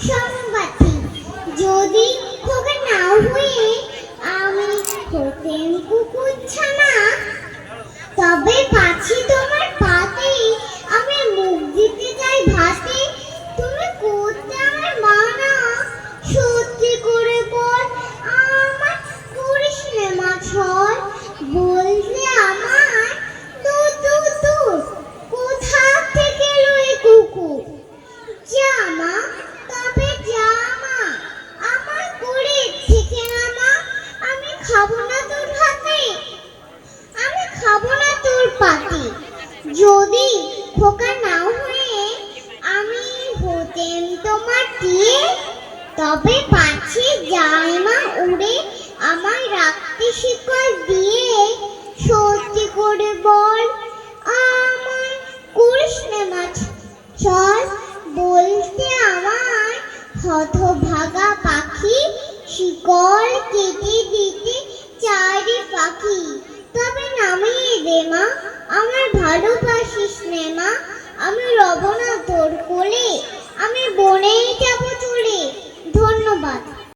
সমবাতি যদি খোকা নাও হয়ে আমি হতেন কুকুরছানা, তবে পাছি তোমার পাতে আমি মুখ দিতে যাই ভাতে। তুমি করতে আমার মানা, সত্যি করে বল আমার করিস নে মা ছল। বলতে আমার দূর দূর দূর কোথা থেকে এলো এই কুকুর। জামা তবে জামা আমার করে থেকে না মা, আমি খাবো না তোর ভাতে, আমি খাবো না তোর পাতে। যদি খোকা নাও হয়ে আমি হতেন তোমার টিয়ে, তবে পাছে যায় মা উড়ে আমায় রাখতে শিকল দিয়ে। সত্যি করে বল আমায় করিস নে মা চল। বলতে আমার হতভাগা পাখি শিকল কেটে দিতে চারি পাখি। তবে নামিয়ে দে মা আমার ভালোবাসিস নে মা, আমি রব না তোর কোলে, আমি বনেই যাব চলে। ধন্যবাদ।